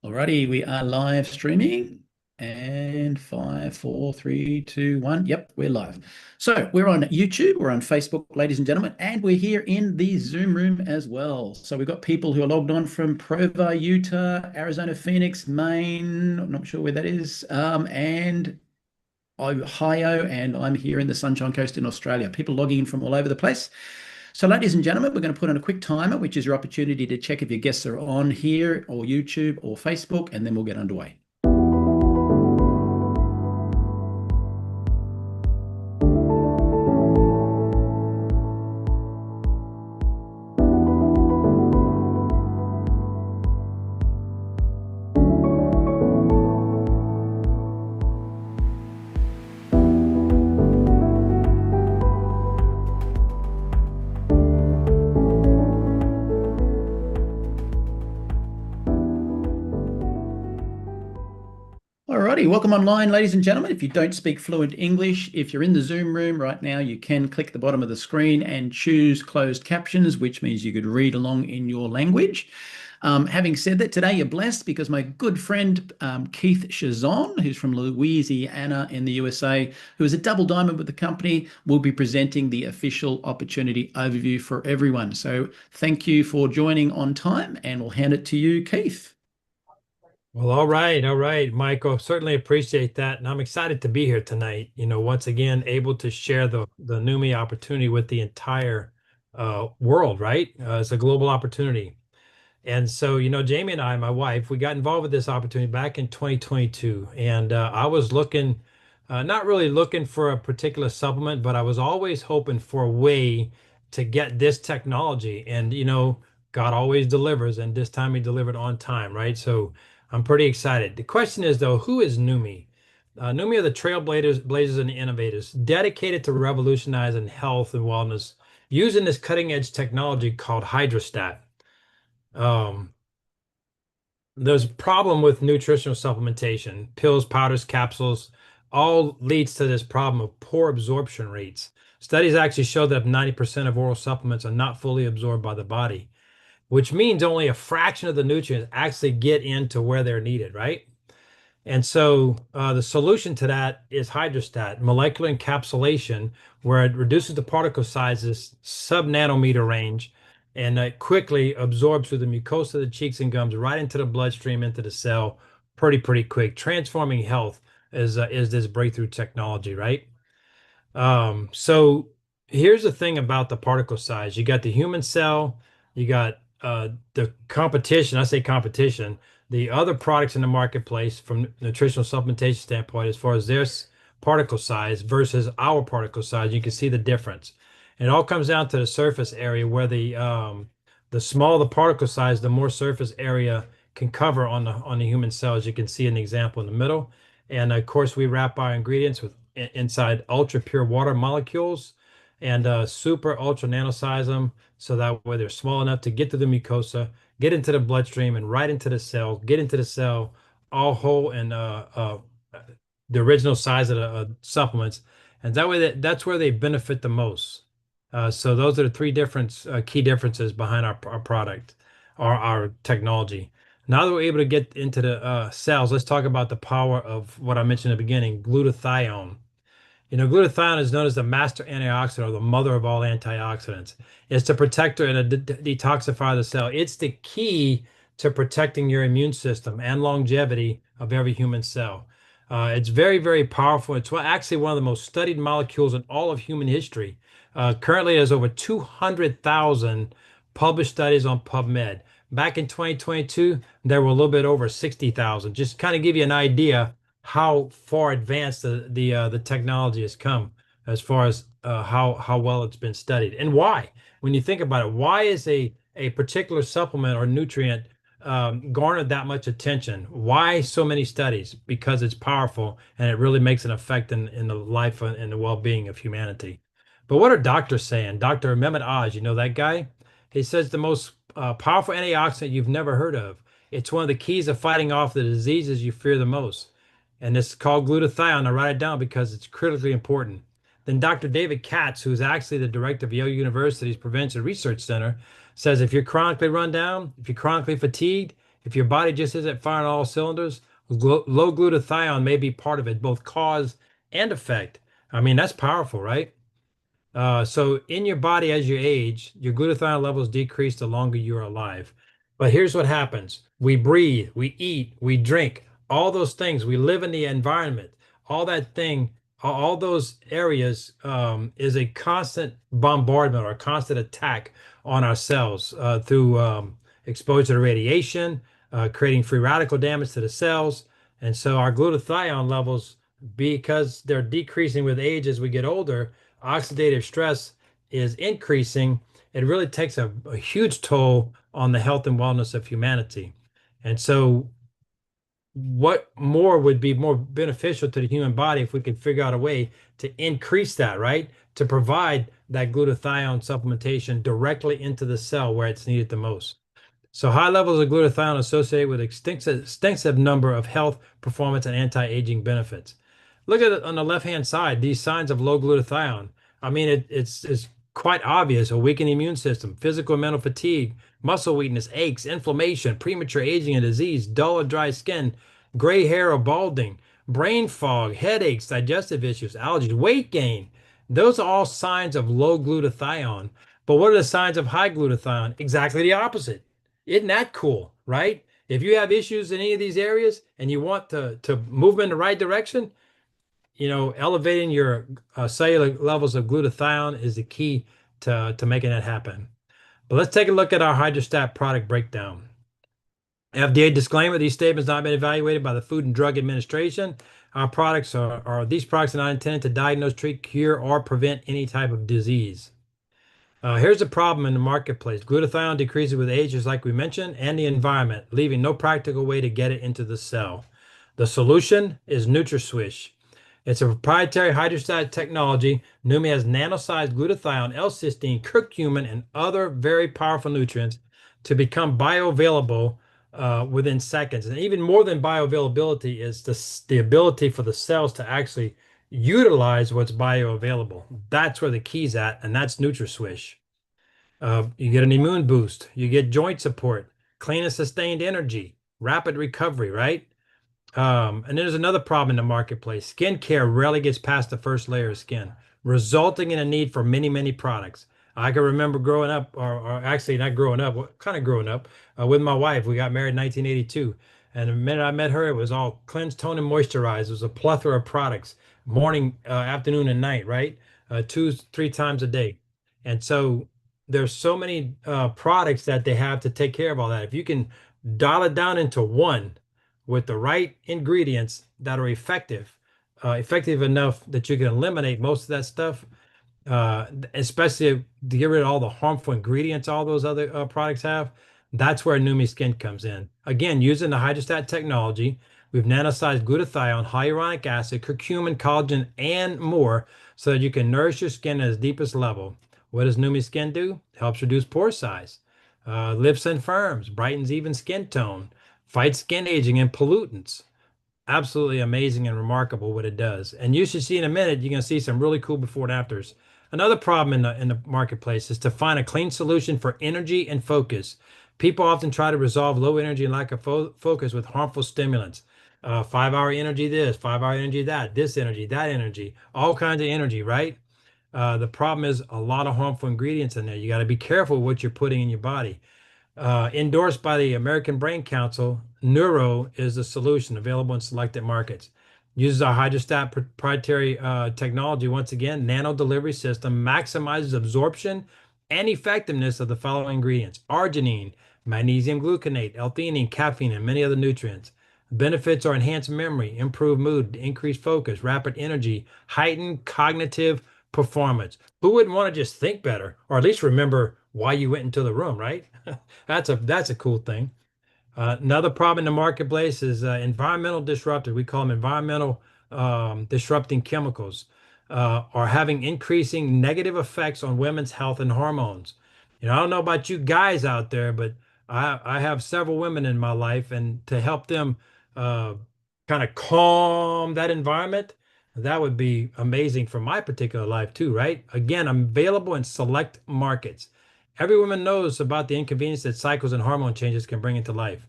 Alrighty, we are live streaming. And five, four, three, two, one. Yep, we're live. So we're on YouTube, we're on Facebook, ladies and gentlemen, and we're here in the Zoom room as well. So we've got people who are logged on from Provo, Utah, Arizona, Phoenix, Maine. I'm not sure where that is, and Ohio, and I'm here in the Sunshine Coast in Australia. People logging in from all over the place. So, ladies and gentlemen, we're going to put on a quick timer, which is your opportunity to check if your guests are on here or YouTube or Facebook, and then we'll get underway. Alrighty, welcome online, ladies and gentlemen. If you don't speak fluent English, if you're in the Zoom room right now, you can click the bottom of the screen and choose closed captions, which means you could read along in your language. Having said that, today you're blessed because my good friend Keith Chazon, who's from Louisiana in the USA, who is a double diamond with the company, will be presenting the official opportunity overview for everyone. So thank you for joining on time, and we'll hand it to you, Keith. Well, all right, Michael. Certainly appreciate that, and I'm excited to be here tonight. Once again, able to share the Neumi opportunity with the entire world. Right, it's a global opportunity, and so Jamie and I, my wife, we got involved with this opportunity back in 2022, and I was looking, not really looking for a particular supplement, but I was always hoping for a way to get this technology, and God always delivers, and this time He delivered on time, right? So I'm pretty excited. The question is, though, who is Neumi? Neumi are the trailblazers, blazers, and the innovators dedicated to revolutionizing health and wellness using this cutting edge technology called hydrostat. Um, there's a problem with nutritional supplementation, pills, powders, capsules, all leads to this problem of poor absorption rates. Studies actually show that 90% of oral supplements are not fully absorbed by the body, which means only a fraction of the nutrients actually get into where they're needed, right? And so the solution to that is hydrostat, molecular encapsulation, where it reduces the particle sizes sub-nanometer range, and it quickly absorbs through the mucosa of the cheeks and gums right into the bloodstream, into the cell, pretty quick. Transforming health is this breakthrough technology, right? So here's the thing about the particle size. You got the human cell, you got the competition. I say competition, the other products in the marketplace from nutritional supplementation standpoint, as far as their particle size versus our particle size, you can see the difference. And it all comes down to the surface area where the smaller the particle size, the more surface area can cover on the human cells. You can see an example in the middle. And of course, we wrap our ingredients with inside ultra pure water molecules and super ultra nanosize them so that way they're small enough to get to the mucosa, get into the bloodstream, and right into the cell, get into the cell, all whole and the original size of the supplements. And that way, that's where they benefit the most. So those are the three different key differences behind our product, our technology. Now that we're able to get into the cells, let's talk about the power of what I mentioned in the beginning, glutathione. Glutathione is known as the master antioxidant or the mother of all antioxidants. It's the protector and a detoxifier of the cell. It's the key to protecting your immune system and longevity of every human cell. It's very powerful. It's actually one of the most studied molecules in all of human history. Currently, there's over 200,000 published studies on PubMed. Back in 2022, there were a little bit over 60,000. Just kind of give you an idea how far advanced the technology has come as far as how well it's been studied and why. When you think about it, why is a particular supplement or nutrient garnered that much attention? Why so many studies? Because it's powerful and it really makes an effect in the life and the well-being of humanity. But what are doctors saying? Dr. Mehmet Oz, you know that guy? He says the most powerful antioxidant you've never heard of. It's one of the keys of fighting off the diseases you fear the most. And it's called glutathione. I write it down because it's critically important. Then Dr. David Katz, who's actually the director of Yale University's Prevention Research Center, says if you're chronically run down, if you're chronically fatigued, If your body just isn't firing all cylinders, low glutathione may be part of it, both cause and effect. I mean, that's powerful, right? So in your body as you age, your glutathione levels decrease the longer you're alive. But here's what happens. We breathe, we eat, we drink, all those things. We live in the environment. All that thing, all those areas is a constant bombardment or a constant attack on our cells through exposure to radiation, creating free radical damage to the cells. And so our glutathione levels, because they're decreasing with age as we get older, oxidative stress is increasing, it really takes a huge toll on the health and wellness of humanity. And so, what more would be more beneficial to the human body if we could figure out a way to increase that, right? To provide that glutathione supplementation directly into the cell where it's needed the most. So high levels of glutathione associated with extensive number of health, performance, and anti-aging benefits. Look at it on the left-hand side, these signs of low glutathione. I mean, it's quite obvious: a weakened immune system, physical and mental fatigue, muscle weakness, aches, inflammation, premature aging and disease, dull or dry skin, gray hair or balding, brain fog, headaches, digestive issues, allergies, weight gain. Those are all signs of low glutathione. But what are the signs of high glutathione? Exactly the opposite. Isn't that cool, right? If you have issues in any of these areas and you want to move in the right direction, elevating your cellular levels of glutathione is the key to making that happen. But let's take a look at our hydrostat product breakdown. FDA disclaimer: these statements have not been evaluated by the Food and Drug Administration. These products are not intended to diagnose, treat, cure, or prevent any type of disease. Here's the problem in the marketplace. Glutathione decreases with age, just like we mentioned, and the environment, leaving no practical way to get it into the cell. The solution is NutraSwish. It's a proprietary hydrostatic technology. Neumi has nano-sized glutathione, L-cysteine, curcumin, and other very powerful nutrients to become bioavailable within seconds. And even more than bioavailability is the ability for the cells to actually utilize what's bioavailable. That's where the key's at, and that's NutraSwish. You get an immune boost. You get joint support, clean and sustained energy, rapid recovery, right? And then there's another problem in the marketplace. Skincare rarely gets past the first layer of skin, resulting in a need for many, many products. I can remember growing up, or actually not growing up, kind of growing up with my wife. We got married in 1982. And the minute I met her, it was all cleanse, tone, and moisturize. It was a plethora of products, morning, afternoon, and night, right? 2, 3 times a day. And so there's so many products that they have to take care of all that. If you can dial it down into one, with the right ingredients that are effective enough that you can eliminate most of that stuff, especially to get rid of all the harmful ingredients all those other products have. That's where Neumi Skin comes in. Again, using the hydrostat technology, we've nanosized glutathione, hyaluronic acid, curcumin, collagen, and more so that you can nourish your skin at its deepest level. What does Neumi Skin do? Helps reduce pore size, lifts and firms, brightens even skin tone, fights skin aging and pollutants. Absolutely amazing and remarkable what it does. And you should see in a minute, you're going to see some really cool before and afters. Another problem in the marketplace is to find a clean solution for energy and focus. People often try to resolve low energy and lack of focus with harmful stimulants. 5 hour energy this, 5 hour energy that, this energy, that energy, all kinds of energy, right? The problem is a lot of harmful ingredients in there. You got to be careful what you're putting in your body. Endorsed by the American Brain Council, Neuro is the solution available in selected markets. Uses our hydrostat proprietary technology. Once again, nano-delivery system maximizes absorption and effectiveness of the following ingredients: arginine, magnesium gluconate, L-theanine, caffeine, and many other nutrients. Benefits are enhanced memory, improved mood, increased focus, rapid energy, heightened cognitive performance. Who wouldn't want to just think better, or at least remember why you went into the room, right? That's a cool thing. Another problem in the marketplace is environmental disruptors. We call them environmental disrupting chemicals, are having increasing negative effects on women's health and hormones. I don't know about you guys out there, but I have several women in my life, and to help them kind of calm that environment, that would be amazing for my particular life too, right? Again, I'm available in select markets. Every woman knows about the inconvenience that cycles and hormone changes can bring into life.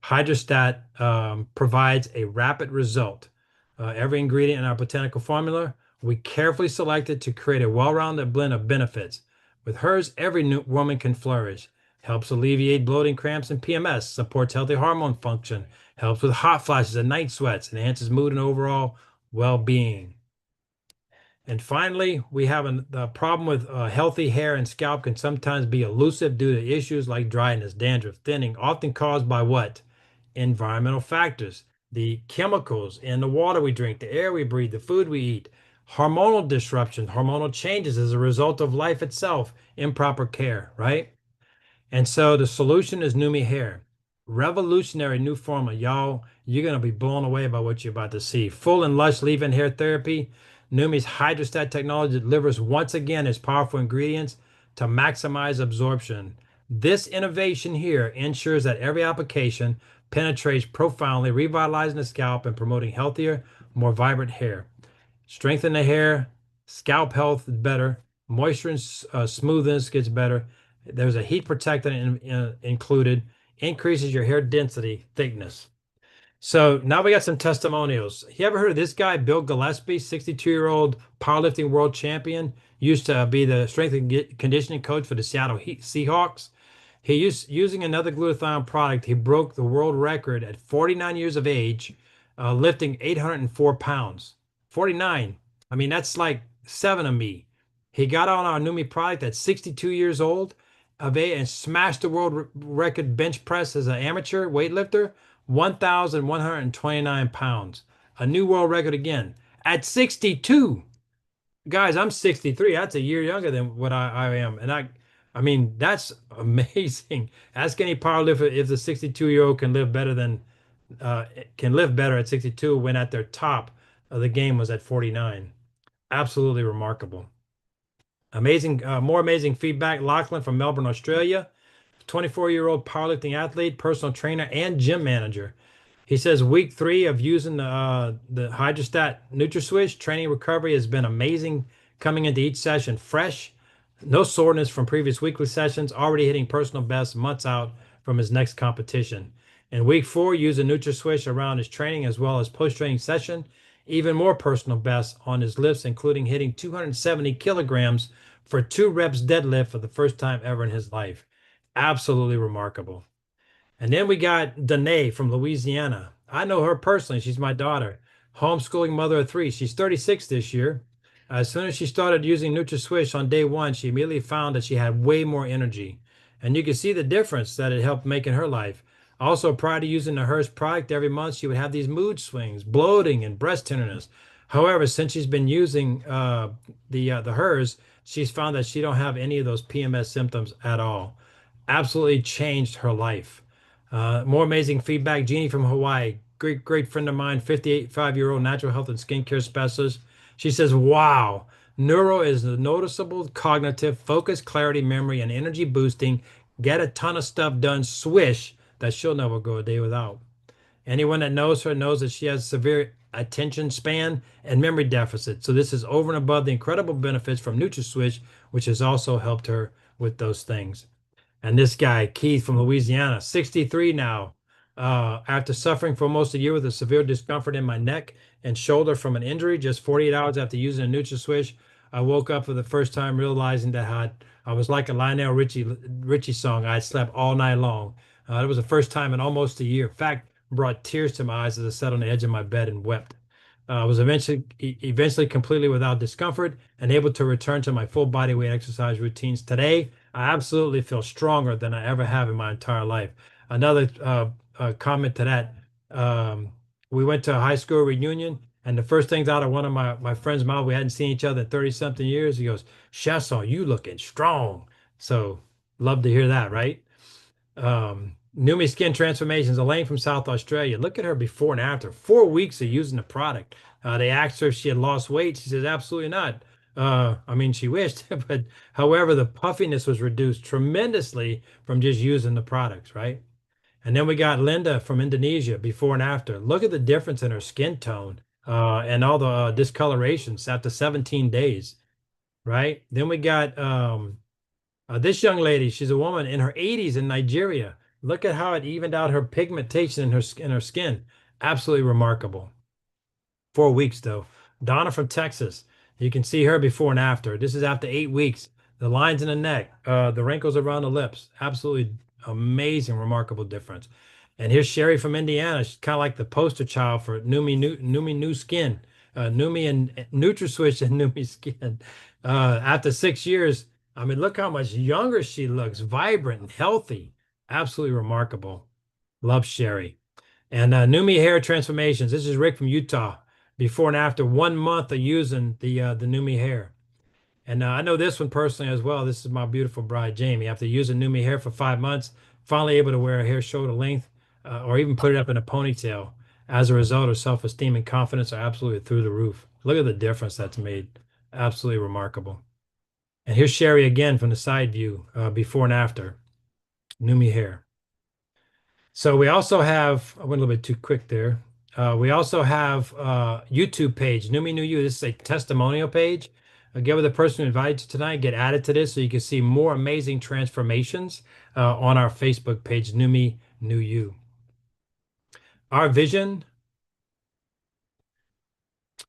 Hydrostat provides a rapid result. Every ingredient in our botanical formula, we carefully selected to create a well-rounded blend of benefits. With hers, every new woman can flourish. Helps alleviate bloating, cramps, and PMS, supports healthy hormone function, helps with hot flashes and night sweats, enhances mood and overall well-being. And finally, we have the problem with healthy hair and scalp can sometimes be elusive due to issues like dryness, dandruff, thinning, often caused by what? Environmental factors, the chemicals in the water we drink, the air we breathe, the food we eat, hormonal disruptions, hormonal changes as a result of life itself, improper care, right? And so the solution is Numi Hair. Revolutionary new formula. Y'all, you're going to be blown away by what you're about to see. Full and lush leave-in hair therapy. Numi's hydrostat technology delivers once again its powerful ingredients to maximize absorption. This innovation here ensures that every application penetrates profoundly, revitalizing the scalp and promoting healthier, more vibrant hair. Strengthen the hair, scalp health is better, moisture and smoothness gets better. There's a heat protectant included, increases your hair density, thickness. So now we got some testimonials. You ever heard of this guy, Bill Gillespie, 62-year-old powerlifting world champion, used to be the strength and conditioning coach for the Seattle Seahawks. Using another glutathione product, he broke the world record at 49 years of age, lifting 804 pounds. 49. I mean, that's like 7 of me. He got on our Numi product at 62 years old of age and smashed the world record bench press as an amateur weightlifter, 1,129 pounds. A new world record again at 62. Guys, I'm 63. That's a year younger than what I am. And I mean, that's amazing. Ask any powerlifter if the 62-year-old can live better than can live better at 62 when at their top of the game was at 49. Absolutely remarkable. Amazing, more amazing feedback. Lachlan from Melbourne, Australia, 24-year-old powerlifting athlete, personal trainer, and gym manager. He says week 3 of using the Hydrostat NutraSwish training recovery has been amazing. Coming into each session fresh, no soreness from previous weekly sessions, already hitting personal best months out from his next competition. In week 4, using NutraSwish around his training as well as post-training session, even more personal best on his lifts, including hitting 270 kilograms for 2 reps deadlift for the first time ever in his life. Absolutely remarkable. And then we got Danae from Louisiana. I know her personally. She's my daughter. Homeschooling mother of 3. She's 36 this year. As soon as she started using NutraSwish on day 1, she immediately found that she had way more energy. And you can see the difference that it helped make in her life. Also, prior to using the Hers product every month, she would have these mood swings, bloating, and breast tenderness. However, since she's been using the Hers, she's found that she don't have any of those PMS symptoms at all. Absolutely changed her life. More amazing feedback. Jeannie from Hawaii, great friend of mine, 55-year-old natural health and skincare specialist. She says, wow, neuro is the noticeable cognitive focus, clarity, memory, and energy boosting. Get a ton of stuff done. Swish that she'll never go a day without. Anyone that knows her knows that she has severe attention span and memory deficit. So this is over and above the incredible benefits from NutraSwish, which has also helped her with those things. And this guy, Keith from Louisiana, 63 now. After suffering for almost a year with a severe discomfort in my neck and shoulder from an injury, just 48 hours after using a NutraSwish, I woke up for the first time realizing that I was like a Lionel Richie song. I had slept all night long. It was the first time in almost a year. In fact, brought tears to my eyes as I sat on the edge of my bed and wept. I was eventually completely without discomfort and able to return to my full body weight exercise routines. Today, I absolutely feel stronger than I ever have in my entire life. Another comment to that, we went to a high school reunion, and the first things out of one of my friend's mouth, we hadn't seen each other in 30-something years. He goes, Chasson, you looking strong. So love to hear that, right? Numi Skin Transformations, Elaine from South Australia. Look at her before and after. 4 weeks of using the product. They asked her if she had lost weight. She says, absolutely not. I mean, she wished, but however, the puffiness was reduced tremendously from just using the products, right? And then we got Linda from Indonesia, before and after. Look at the difference in her skin tone and all the discolorations after 17 days, right? Then we got this young lady. She's a woman in her 80s in Nigeria, Look at how it evened out her pigmentation in her skin. Absolutely remarkable. 4 weeks though. Donna from Texas. You can see her before and after. This is after 8 weeks. The lines in the neck, the wrinkles around the lips. Absolutely amazing, remarkable difference. And here's Sherry from Indiana. She's kind of like the poster child for Numi New Skin, Numi and NutraSwitch and Numi Skin. After 6 years, I mean, look how much younger she looks, vibrant and healthy. Absolutely remarkable. Love Sherry. And Numi Hair Transformations. This is Rick from Utah. Before and after 1 month of using the Numi hair. And I know this one personally as well. This is my beautiful bride, Jamie. After using Numi hair for 5 months, finally able to wear her hair shoulder length or even put it up in a ponytail. As a result, her self-esteem and confidence are absolutely through the roof. Look at the difference that's made. Absolutely remarkable. And here's Sherry again from the side view, before and after. Numi hair. So we also have, I went a little bit too quick there. We also have YouTube page, Numi New You. This is a testimonial page. Get with the person who invited you tonight, get added to this so you can see more amazing transformations on our Facebook page, Numi New You. Our vision,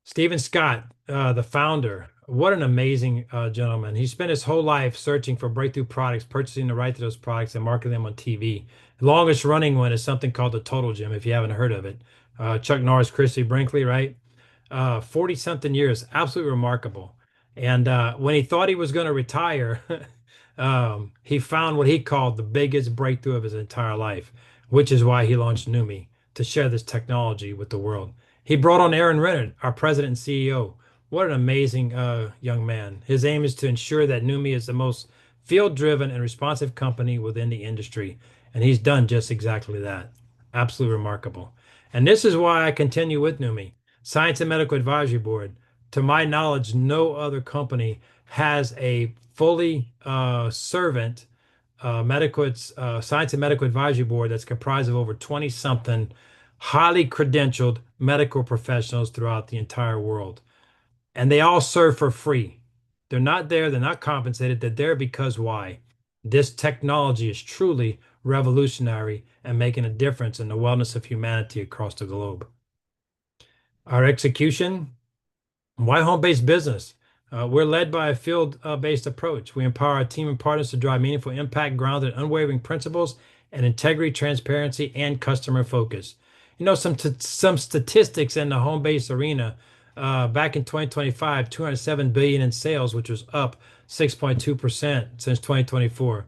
Stephen Scott, the founder, what an amazing gentleman. He spent his whole life searching for breakthrough products, purchasing the right to those products, and marketing them on TV. The longest running one is something called the Total Gym, if you haven't heard of it. Chuck Norris, Christy Brinkley, right? 40 something years, absolutely remarkable. And when he thought he was going to retire, he found what he called the biggest breakthrough of his entire life, which is why he launched Numi to share this technology with the world. He brought on Aaron Renner, our president and CEO. What an amazing young man. His aim is to ensure that Numi is the most field-driven and responsive company within the industry. And he's done just exactly that. Absolutely remarkable. And this is why I continue with Numi. Science and Medical Advisory Board. To my knowledge, no other company has a fully servant Science and Medical Advisory Board that's comprised of over 20 something highly credentialed medical professionals throughout the entire world. And they all serve for free. They're not there, they're not compensated. They're there because why? This technology is truly revolutionary and making a difference in the wellness of humanity across the globe. Our execution, why home-based business? We're led by a field-based approach. We empower our team and partners to drive meaningful impact grounded in unwavering principles and integrity, transparency, and customer focus. You know, some statistics in the home-based arena. Back in 2025, 207 billion in sales, which was up 6.2% since 2024.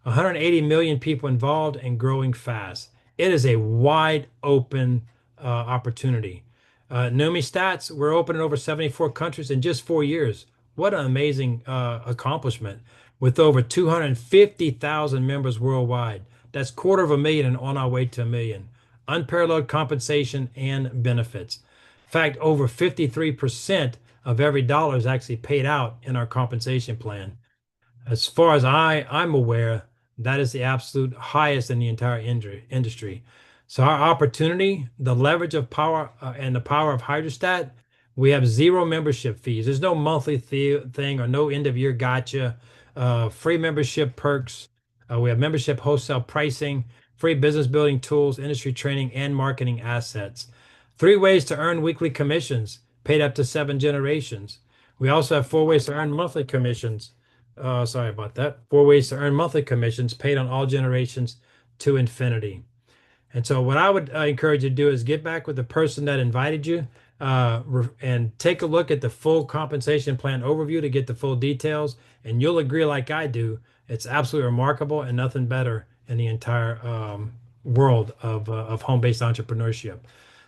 180 million people involved and growing fast. It is a wide open opportunity. Numi stats, we're open in over 74 countries in just 4 years. What an amazing accomplishment with over 250,000 members worldwide. That's 250,000 and on our way to 1 million. Unparalleled compensation and benefits. In fact, over 53% of every dollar is actually paid out in our compensation plan. As far as I'm aware, that is the absolute highest in the entire industry. So our opportunity, the leverage of power and the power of Hydrostat, we have zero membership fees. There's no monthly thing or no end of year gotcha. Free membership perks. We have membership wholesale pricing, free business building tools, industry training, and marketing assets. 3 ways to earn weekly commissions, paid up to 7 generations. We also have 4 ways to earn monthly commissions. Sorry about that. 4 ways to earn monthly commissions paid on all generations to infinity. And so what I would encourage you to do is get back with the person that invited you and take a look at the full compensation plan overview to get the full details. And you'll agree like I do. It's absolutely remarkable and nothing better in the entire world of home-based entrepreneurship.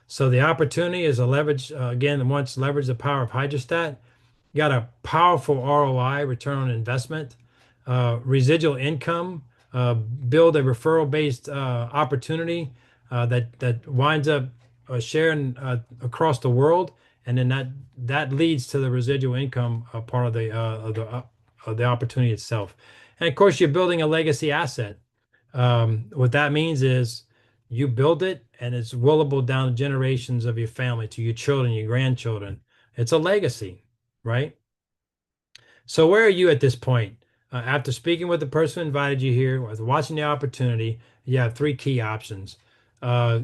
So the opportunity is a leverage, again, once leverage the power of Hydrostat. You got a powerful ROI, return on investment, residual income, build a referral-based opportunity that winds up sharing across the world, and then that leads to the residual income part of the opportunity itself. And of course, you're building a legacy asset. What that means is you build it, and it's willable down the generations of your family to your children, your grandchildren. It's a legacy, right? So where are you at this point? After speaking with the person who invited you here, with watching the opportunity, you have three key options. Uh,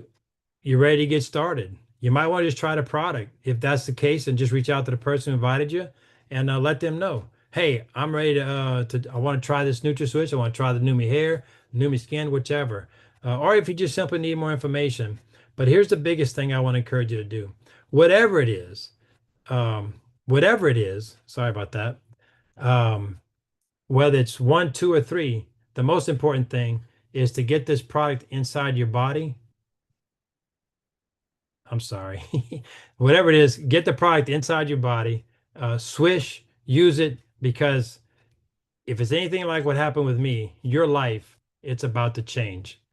you're ready to get started. You might want to just try the product. If that's the case, then just reach out to the person who invited you and let them know, hey, I'm ready I want to try this NutraSwitch. I want to try the Neumi hair, Neumi skin, whichever. Or if you just simply need more information. But here's the biggest thing I want to encourage you to do. Whatever it is, sorry about that. Um, whether it's one, two, or three, the most important thing is to get this product inside your body. I'm sorry. Whatever it is, get the product inside your body, swish, use it, because if it's anything like what happened with me, your life, it's about to change.